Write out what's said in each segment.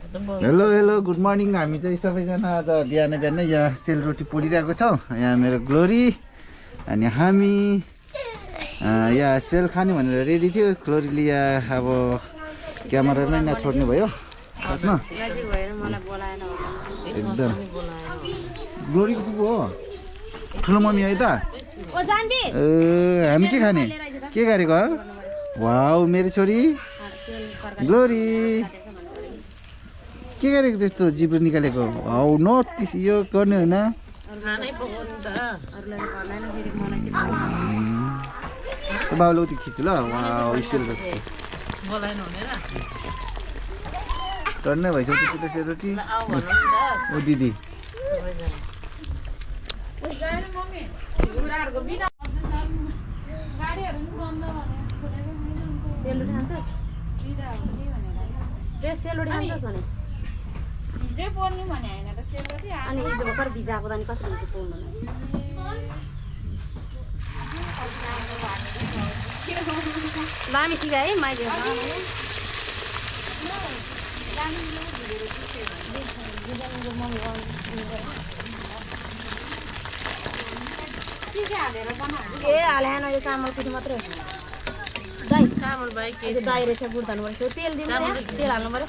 Hello hello good morning. हामी चाहिँ सबैजना आज बिहान बिहानै यहाँ सेलरोटी पोलिरहेको छौँ। यहाँ मेरो ग्लोरी अनि हामी यहाँ सेल खाने भनेर रेडी थियो। ग्लोरीले यहाँ अब क्यामेरा नै नछोड्ने भयो खासमा एकदम। ग्लोरीको पुगो हो ठुलो मम्मी है त। हामी के खाने के गरेको वाउ मेरो छोरी ग्लोरी के गरेको त्यस्तो जिब्रो निकालेको हौ नोटिस यो गर्ने होइन। बाबुले उति खिच्छु ल स्टिल टन्नै भइसक्यो त्यो सेलरोटी। ओ दिदी सेलरोटी खान्छस् भने हिजो पोल्नु भने हैन त सेलरोटी अनि हिजो भर्खर भिजाएको त अनि कसरी हुन्छ पोल्नु दामी सिकाए है मैले ए हालेन यो चामल पिठी मात्रै हो दाइ चामल बाइ के दाइ रहेछ गुड हाल्नु पर्छ तेल दिनु तेल हाल्नु पर्यो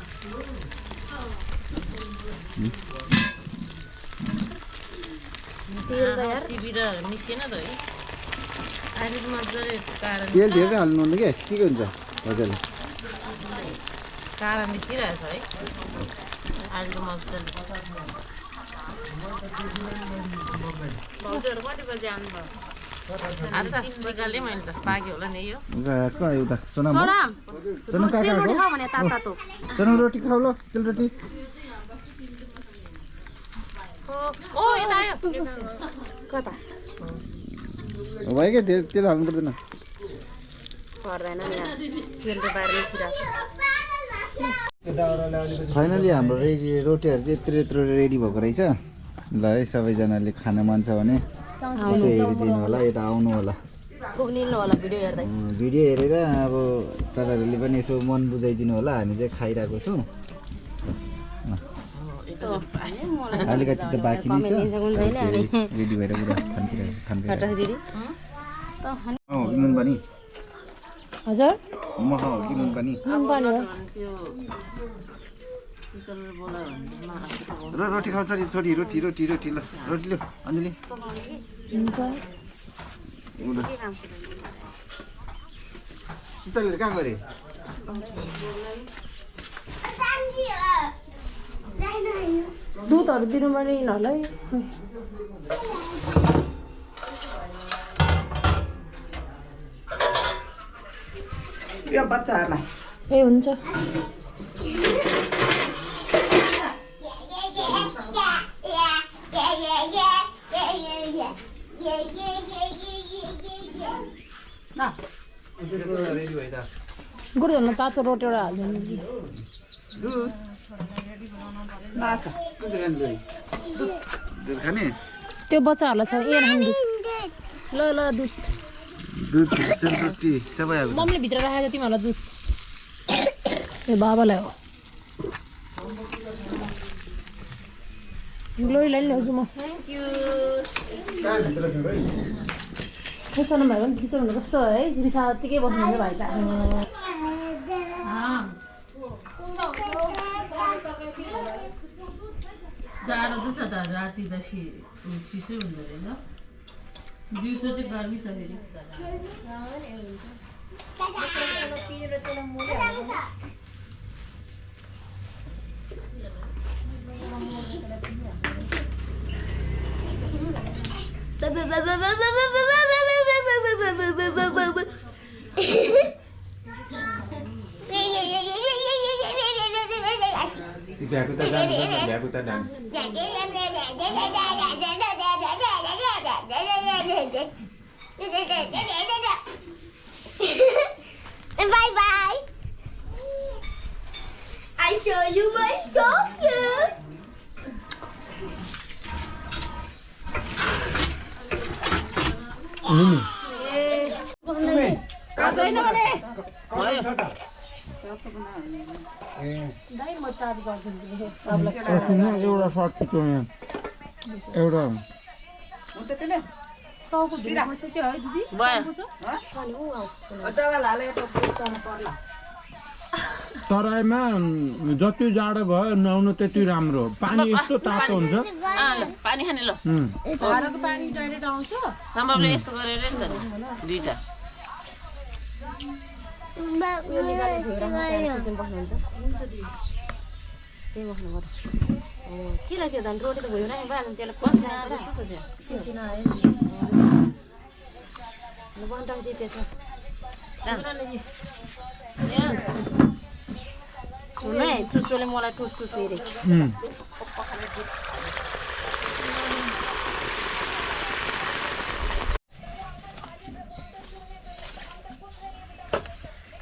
तेल त यार सिबी र निस्केन त है अहिले मजाले कारा तेल धेरै हाल्नु हुन्न के हुन्छ हजुर कारा निस्किरहेछ है अहिले मजाले भाउजूहरु कति बजे आउनुभयो आज निकाले मैले त पाक्यो होला नि यो एउटा सोनाम सोनाम काका रोटी खाऊ भने तातो सोनाम रोटी खाऊ ल सेलरोटी। ओ यता आयो कता भयो के तेल हाल्नु पर्दैन पर्दैन नि यार सेलको बाहिर निस्किरहेछ। फाइनली हाम्रो रोटीहरू चाहिँ यत्रो रेडी भएको रहेछ। ल है सबैजनाले खान मन छ भने यसो हेरिदिनु होला यता आउनु होला भिडियो हेरेर अब तपाईँहरूले पनि यसो मन बुझाइदिनु होला। हामी चाहिँ खाइरहेको छौँ अलिकति त बाँकी नै छ रेडी भएर नुन पानी हजुर म खाऊ कि नुन पानी र रोटी खाऊ छोरी रोटी ल रोटी लो अञ्जली शीतलले कहाँ गरे दुधहरू दिनु पर्ने यिनीहरूलाई यो बच्चाहरूलाई ए हुन्छ रेडी भयो त गुडधन्नु तातो रोटी एउटा हालिदिनु खाने त्यो बच्चाहरूलाई छ ए खानु ल ल दुध दुध सेलरोटी सबै मम्मीले भित्र राखेको तिमीहरूलाई दुध ए बाबालाई हो ग्लोरीलाई ल्याउँछु म सानो भाइ पनि खिचाउनु कस्तो है रिसा यत्तिकै बस्नुहुन्छ भाइ त जाडो त छ त राति त चिसै हुँदो रहेछ दिउँसो चाहिँ गर्मी छ फेरि Bye bye. I show you my chocolate. दाइ म चार्ज गरिदिन्छु एउटा सर्ट खिचौँ यहाँ एउटा हुन्छ त्यसले टाउको भिडियोमा चाहिँ के है दिदी भयो छ नि ऊ डबल हाले त बुझ्न पर्ला तराईमा जति जाडो भयो नुहाउनु त्यति राम्रो हो पानी यस्तो तातो हुन्छ पानी खाने ल धाराको पानी डाइरेक्ट आउँछ सम्भवले यस्तो गरेर नि त दुईटा यो निकालेर धोएर किचन बस्नुहुन्छ हुन्छ दिदी त्यही बस्नु पर्छ किन त्यो झन् रोटी त भयो न बाँध्नु त्यसलाई कसरी आयो बन्टाउ दिए त्यसो छुनु है चुच्चोले मलाई टुस टुस हेरे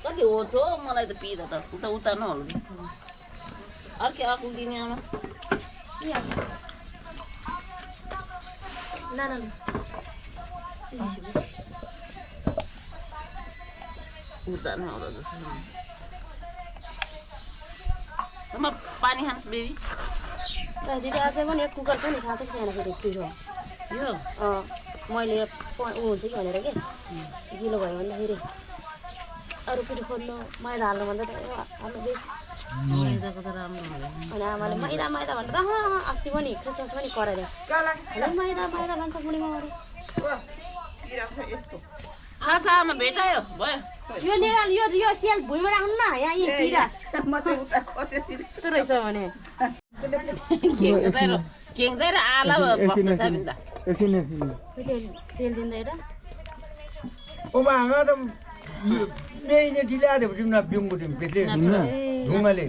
कति हो छो मलाई त पिँदा त उता उता नहोला जस्तो अर्कै अकुल दिने आमा ना उता नहोला जस्तो सम्म पानी खानुहोस् बेबी दिदी अझै पनि एक कुकर पनि खान्छ कि छैन फेरि पिरो यो मैले ऊ हुन्छ कि भनेर के गिलो भयो भन्दाखेरि अरू फेरि खोल्नु मैदा हाल्नुभन्दा त हाल्नु बेस मैदाको त राम्रो हुँदैन अनि आमाले मैदा मैदा भनेर त अस्ति पनि क्रिसमस पनि कराइदियो मैदा मैदा भन्छ बुढीमा अरू थाहा छ आमा भेटायो भयो यो निकाल यो सेल भुइँमा राख्नु न यहाँ यी पिरा यस्तो रहेछ भने केङ चाहिँ आला पक्क छ नि त एकछिन तेल दिँदैन ओमा हाँगा त मेने ढिला आयो भने न बिउँ बुटिम त्यसले ढुङ्गाले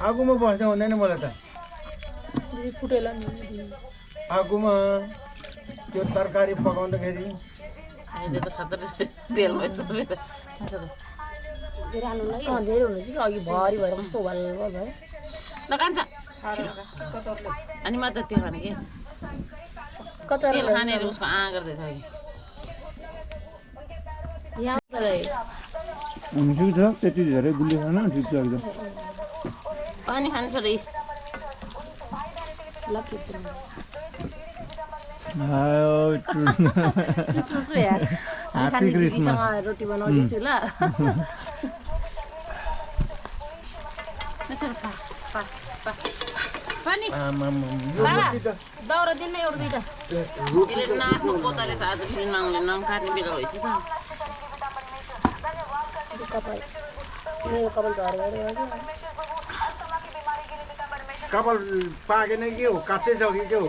आगोमा बस्न हुँदैन मलाई त फुटेला आगोमा त्यो तरकारी पकाउँदाखेरि अहिले त खतरा तेलमै सबै धेरै हाल्नु लागि धेरै हुनुहुन्छ कि अघि भरि भएर कस्तो भल भयो ल कान्छ अनि म त त्यो खाने के तेल खानेर उसको गर्दैछ अघि यहाँ ठिक छ त्यति धेरै गुलियो छैन ठिक छ एकदम पानी खानु छोरी ह्याप्पी क्रिसमस रोटी बनाउँदैछु ल पानी दाउरा दिन्न एउटा दुइटा यसले नाकको पोताले त आज फेरि नङले नङ काट्ने बेला भएपछि त कपाल मेरो कपाल झरेर कपाल पाकेन के हो काँचै छ कि के हो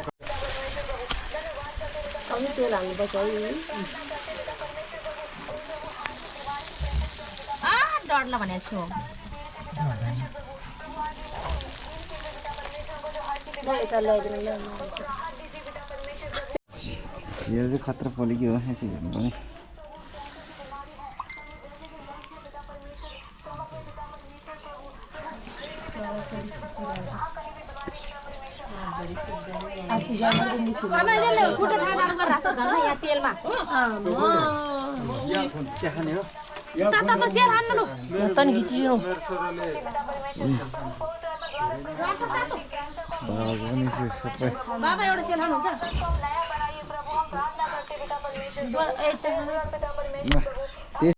अघि तेल हाल्नुपर्छ है डरला भनेको छु यता ल्याइदिनु ल यो चाहिँ खतरा पोलेको हो यसो हेर्नु पर्ने खुट्टा ठाडा गरेर राख्छ यहाँ तेलमा तातो सेल हान्नु तनी खिचिदिनु सबै बाबा एउटा सेल हान्नुहुन्छ